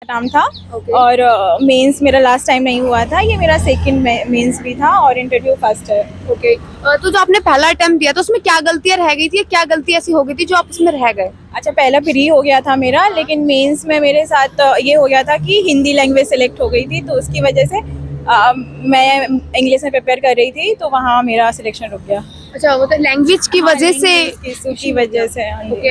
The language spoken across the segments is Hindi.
नाम था। और मेंस मेरा लास्ट टाइम नहीं हुआ था, ये मेरा सेकंड मेंस भी था और इंटरव्यू फर्स्ट है। ओके। तो जो आपने पहला अटेम्प्ट दिया तो उसमें क्या गलतियां रह गई थी, क्या गलती ऐसी हो गई थी जो आप उसमें रह गए? अच्छा, पहला प्री हो गया था मेरा, लेकिन मेंस में मेरे साथ ये हो गया था कि हिंदी लैंग्वेज सेलेक्ट हो गई थी, तो उसकी वजह से मैं इंग्लिश में प्रिपेयर कर रही थी, तो वहाँ मेरा सिलेक्शन रुक गया। अच्छा, वो तो लैंग्वेज की वजह से। की वजह से। ओके।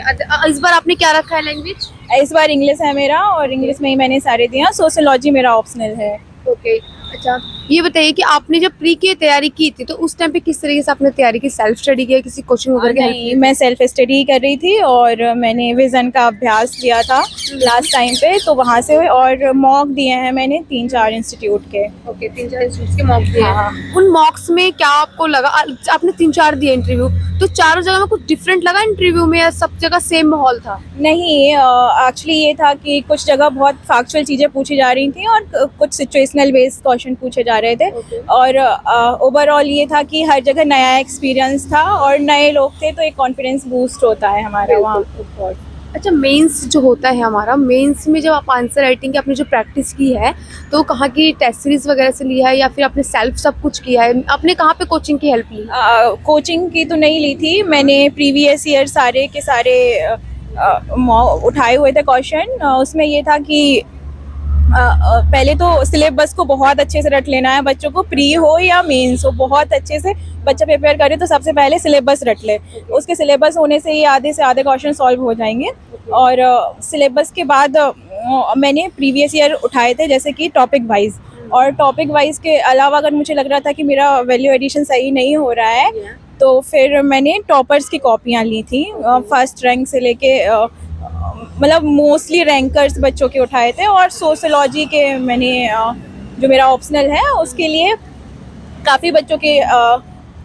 इस बार आपने क्या रखा है लैंग्वेज? इस बार इंग्लिश है मेरा, और इंग्लिश में ही मैंने सारे दिया। सोशियोलॉजी मेरा ऑप्शनल है। ओके। अच्छा, ये बताइए कि आपने जब प्री की तैयारी की थी तो उस टाइम पे किस तरीके से आपने तैयारी की? सेल्फ स्टडी किया, किसी कोचिंग वगैरह की? नहीं, मैं सेल्फ स्टडी कर रही थी और मैंने विजन का अभ्यास किया था लास्ट टाइम पे, तो वहाँ से। और मॉक दिए हैं मैंने 3-4 इंस्टीट्यूट के। ओके, 3-4 इंस्टीट्यूट के मॉक दिए हैं। हाँ। उन मॉक्स में क्या आपको लगा? आपने 3-4 दिए इंटरव्यू, तो चारों जगह में कुछ डिफरेंट लगा इंटरव्यू में या सब जगह सेम माहौल था? नहीं, एक्चुअली ये था कि कुछ जगह बहुत फैक्चुअल चीज़ें पूछी जा रही थी और कुछ सिचुएशनल बेस्ड क्वेश्चन पूछे जा रहे थे। और ओवरऑल ये था कि हर जगह नया एक्सपीरियंस था और नए लोग थे, तो एक कॉन्फिडेंस बूस्ट होता है हमारा वहाँ। अच्छा, मेंस जो होता है हमारा, मेंस में जब आप आंसर राइटिंग की आपने जो प्रैक्टिस की है तो कहाँ की टेस्ट सीरीज वगैरह से लिया है या फिर आपने सेल्फ सब कुछ किया है? आपने कहाँ पे कोचिंग की हेल्प ली? कोचिंग की तो नहीं ली थी मैंने। प्रीवियस ईयर सारे के सारे उठाए हुए थे क्वेश्चन। उसमें ये था कि पहले तो सिलेबस को बहुत अच्छे से रट लेना है बच्चों को, प्री हो या मेंस हो, बहुत अच्छे से बच्चा प्रिपेयर करे तो सबसे पहले सिलेबस रट ले। उसके सिलेबस होने से ही आधे से आधे क्वेश्चन सॉल्व हो जाएंगे। और सिलेबस के बाद मैंने प्रीवियस ईयर उठाए थे, जैसे कि टॉपिक वाइज। और टॉपिक वाइज के अलावा अगर मुझे लग रहा था कि मेरा वैल्यू एडिशन सही नहीं हो रहा है, तो फिर मैंने टॉपर्स की कॉपियाँ ली थी। फर्स्ट रैंक से लेके मतलब मोस्टली रैंकर्स बच्चों के उठाए थे। और सोशियोलॉजी के मैंने जो मेरा ऑप्शनल है उसके लिए काफ़ी बच्चों के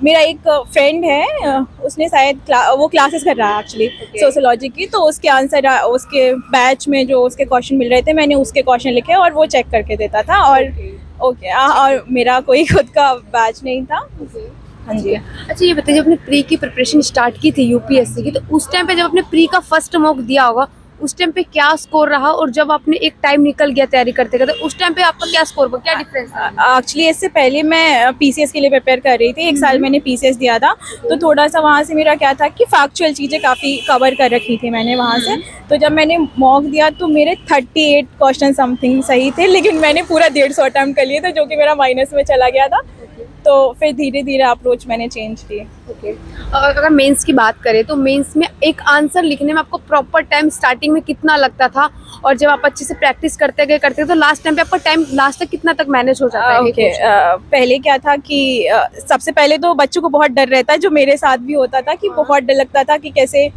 मेरा एक फ्रेंड है, उसने शायद वो क्लासेस कर रहा है एक्चुअली सोशियोलॉजी की, तो उसके आंसर उसके बैच में जो उसके क्वेश्चन मिल रहे थे, मैंने उसके क्वेश्चन लिखे और वो चेक करके देता था। और और मेरा कोई खुद का बैच नहीं था। हाँ जी। अच्छा, ये बताइए, जब आपने प्री की प्रिपरेशन स्टार्ट की थी यूपीएससी की, तो उस टाइम पे जब आपने प्री का फर्स्ट मॉक दिया होगा उस टाइम पे क्या स्कोर रहा? और जब आपने एक टाइम निकल गया तैयारी करते करते, उस टाइम पे आपका क्या स्कोर, क्या डिफरेंस था? एक्चुअली इससे पहले मैं पीसीएस के लिए प्रिपेयर कर रही थी। 1 साल मैंने पीसीएस दिया था, तो थोड़ा सा वहाँ से मेरा क्या था कि फैक्चुअल चीज़ें काफ़ी कवर कर रखी थी मैंने वहाँ से। तो जब मैंने मॉक दिया तो मेरे 38 क्वेश्चन समथिंग सही थे, लेकिन मैंने पूरा 150 अटैम्प्ट कर लिए थे, जो कि मेरा माइनस में चला गया था। तो फिर धीरे धीरे अप्रोच मैंने चेंज की। ओके। अगर मेंस की बात करें तो मेंस में एक आंसर लिखने में आपको प्रॉपर टाइम स्टार्टिंग में कितना लगता था, और जब आप अच्छे से प्रैक्टिस करते गए तो लास्ट टाइम पे आपका टाइम लास्ट तक कितना तक मैनेज हो जाता है? ओके। पहले क्या था कि सबसे पहले तो बच्चों को बहुत डर रहता है, जो मेरे साथ भी होता था कि बहुत डर लगता था कि कैसे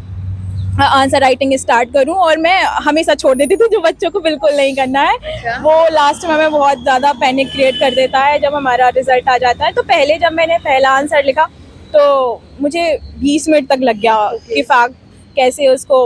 आंसर राइटिंग स्टार्ट करूं, और मैं हमेशा छोड़ देती थी, जो बच्चों को बिल्कुल नहीं करना है। अच्छा। वो लास्ट में हमें बहुत ज़्यादा पैनिक क्रिएट कर देता है जब हमारा रिजल्ट आ जाता है। तो पहले जब मैंने पहला आंसर लिखा तो मुझे 20 मिनट तक लग गया कि कैसे उसको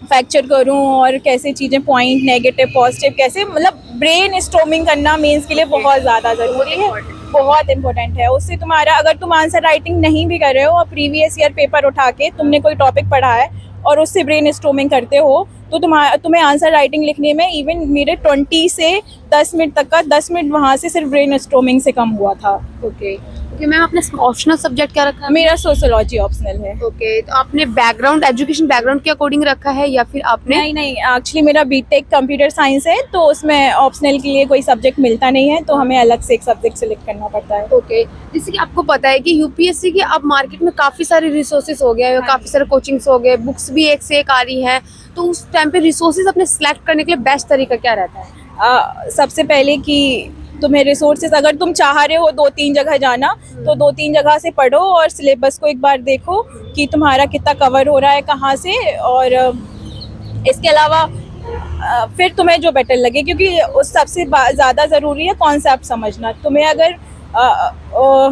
फैक्चर करूं और कैसे चीज़ें पॉइंट नेगेटिव पॉजिटिव कैसे, मतलब ब्रेन स्टॉर्मिंग करना मेंस के लिए बहुत ज़्यादा ज़रूरी है, बहुत इंपॉर्टेंट है। उससे तुम्हारा, अगर तुम आंसर राइटिंग नहीं भी कर रहे हो और प्रीवियस ईयर पेपर उठा के तुमने कोई टॉपिक पढ़ा है और उससे ब्रेन स्टॉर्मिंग करते हो, तो तुम्हें आंसर राइटिंग लिखने में इवन मेरे 20 से 10 मिनट तक का 10 मिनट वहाँ से सिर्फ ब्रेन स्टॉर्मिंग से कम हुआ था। ओके। ओके मैम, आपने ऑप्शनल सब्जेक्ट क्या रखा है? मेरा सोशियोलॉजी ऑप्शनल है। ओके, तो आपने बैकग्राउंड, एजुकेशन बैकग्राउंड के अकॉर्डिंग रखा है या फिर आपने? नहीं, एक्चुअली मेरा बीटेक कंप्यूटर साइंस है, तो उसमें ऑप्शनल के लिए कोई सब्जेक्ट मिलता नहीं है, तो हमें अलग से एक सब्जेक्ट सिलेक्ट करना पड़ता है। ओके। जैसे कि आपको पता है कि यूपीएससी के अब मार्केट में काफ़ी सारे रिसोर्सेज हो गए, काफ़ी सारे कोचिंग्स हो गए, बुक्स भी एक से एक आ रही हैं, तो उस टाइम पे रिसोर्सेज अपने सेलेक्ट करने के लिए बेस्ट तरीका क्या रहता है? सबसे पहले कि तुम्हें रिसोर्सेज, अगर तुम चाह रहे हो 2-3 जगह जाना, तो 2-3 जगह से पढ़ो और सिलेबस को एक बार देखो कि तुम्हारा कितना कवर हो रहा है कहाँ से। और इसके अलावा फिर तुम्हें जो बेटर लगे, क्योंकि उस सबसे ज़्यादा ज़रूरी है कॉन्सेप्ट समझना। तुम्हें अगर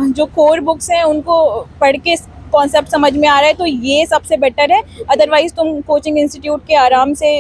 जो कोर बुक्स हैं उनको पढ़ के कॉन्सेप्ट समझ में आ रहा है तो ये सबसे बेटर है। अदरवाइज़ तुम कोचिंग इंस्टीट्यूट के आराम से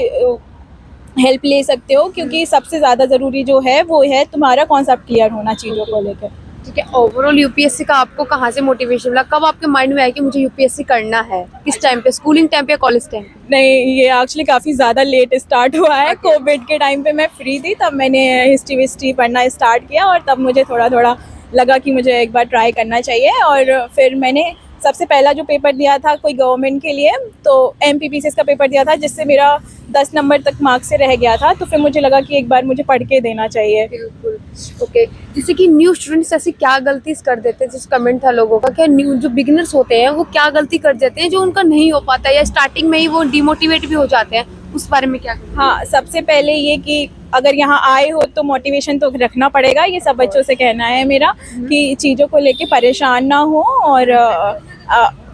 हेल्प ले सकते हो, क्योंकि सबसे ज़्यादा ज़रूरी जो है वो है तुम्हारा कॉन्सेप्ट क्लियर होना चीज़ों को लेकर। ठीक है, ओवरऑल यूपीएससी का आपको कहाँ से मोटिवेशन मिला, कब आपके माइंड में आया कि मुझे यूपीएससी करना है, किस टाइम पे, स्कूलिंग टाइम पे या कॉलेज टाइम पे? नहीं, ये एक्चुअली काफ़ी ज़्यादा लेट स्टार्ट हुआ है। कोविड के टाइम पे मैं फ्री थी, तब मैंने हिस्ट्री विस्ट्री पढ़ना स्टार्ट किया और तब मुझे थोड़ा थोड़ा लगा कि मुझे एक बार ट्राई करना चाहिए। और फिर मैंने सबसे पहला जो पेपर दिया था कोई गवर्नमेंट के लिए, तो MPPCS का पेपर दिया था, जिससे मेरा 10 नंबर तक मार्क्स से रह गया था। तो फिर मुझे लगा कि एक बार मुझे पढ़ के देना चाहिए। बिल्कुल। ओके, जैसे कि न्यू स्टूडेंट्स ऐसी क्या गलती कर देते हैं, जिस कमेंट था लोगों का, क्या न्यू जो बिगिनर्स होते हैं वो क्या गलती कर देते हैं जो उनका नहीं हो पाता, या स्टार्टिंग में ही वो डिमोटिवेट भी हो जाते हैं, उस बारे में क्या कहेंगे? हाँ, सबसे पहले ये कि अगर यहाँ आए हो तो मोटिवेशन तो रखना पड़ेगा। ये सब बच्चों से कहना है मेरा कि चीज़ों को लेके परेशान ना हो। और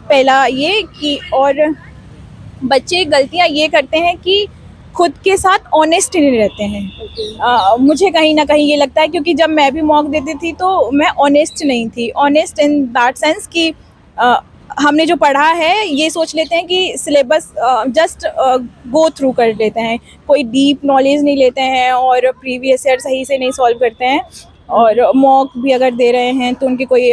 पहला ये कि और बच्चे गलतियाँ ये करते हैं कि खुद के साथ ऑनेस्ट नहीं रहते हैं। मुझे कहीं ना कहीं ये लगता है, क्योंकि जब मैं भी मॉक देती थी तो मैं ऑनेस्ट नहीं थी। ऑनेस्ट इन दैट सेंस कि हमने जो पढ़ा है ये सोच लेते हैं कि सिलेबस जस्ट गो थ्रू कर लेते हैं, कोई डीप नॉलेज नहीं लेते हैं और प्रीवियस ईयर सही से नहीं सॉल्व करते हैं। और मॉक भी अगर दे रहे हैं तो उनकी कोई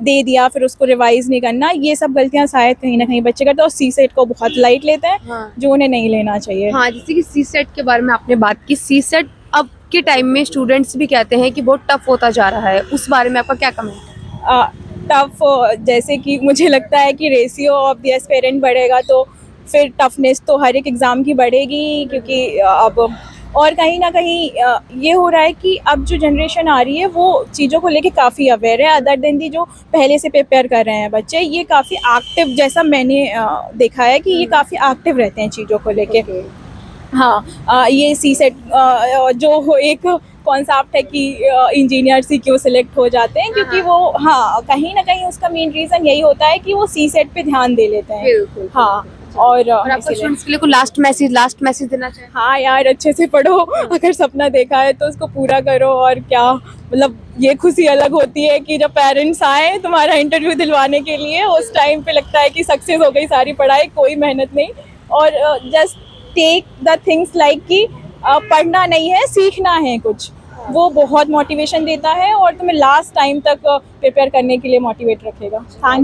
दे दिया फिर उसको रिवाइज नहीं करना, ये सब गलतियां शायद कहीं ना कहीं बच्चे करते हैं। और सीसेट को बहुत लाइट लेते हैं, हाँ। जो उन्हें नहीं लेना चाहिए। हाँ, जैसे कि सीसेट के बारे में आपने बात की, सीसेट अब के टाइम में स्टूडेंट्स भी कहते हैं कि बहुत टफ होता जा रहा है, उस बारे में आपका क्या कमेंट है? टफ, जैसे कि मुझे लगता है कि रेशियो ऑफ द एस्पिरेंट बढ़ेगा तो फिर टफनेस तो हर एक एग्ज़ाम की बढ़ेगी, क्योंकि अब और कहीं ना कहीं ये हो रहा है कि अब जो जनरेशन आ रही है वो चीज़ों को लेके काफ़ी अवेयर है, अदर देन दी जो पहले से प्रिपेयर कर रहे हैं बच्चे। ये काफ़ी एक्टिव, जैसा मैंने देखा है कि ये काफ़ी एक्टिव रहते हैं चीज़ों को लेके। हाँ, ये सीसेट जो एक कॉन्सेप्ट है कि इंजीनियर्स ही क्यों सिलेक्ट हो जाते हैं, क्योंकि वो हाँ कहीं ना कहीं उसका मेन रीज़न यही होता है कि वो सीसेट पे ध्यान दे लेते हैं। बिल्कुल। हाँ, और आपको इसीलिए- स्टूडेंट्स के लिए कोई लास्ट मैसेज देना चाहिए? हाँ यार, अच्छे से पढ़ो, अगर सपना देखा है तो उसको पूरा करो। और क्या मतलब, ये खुशी अलग होती है कि जब पेरेंट्स आए तुम्हारा इंटरव्यू दिलवाने के लिए, उस टाइम पे लगता है कि सक्सेस हो गई सारी पढ़ाई, कोई मेहनत नहीं। और just take the things like कि पढ़ना नहीं है, सीखना है कुछ, वो बहुत मोटिवेशन देता है और तुम्हें लास्ट टाइम तक प्रिपेयर करने के लिए मोटिवेट रखेगा। थैंक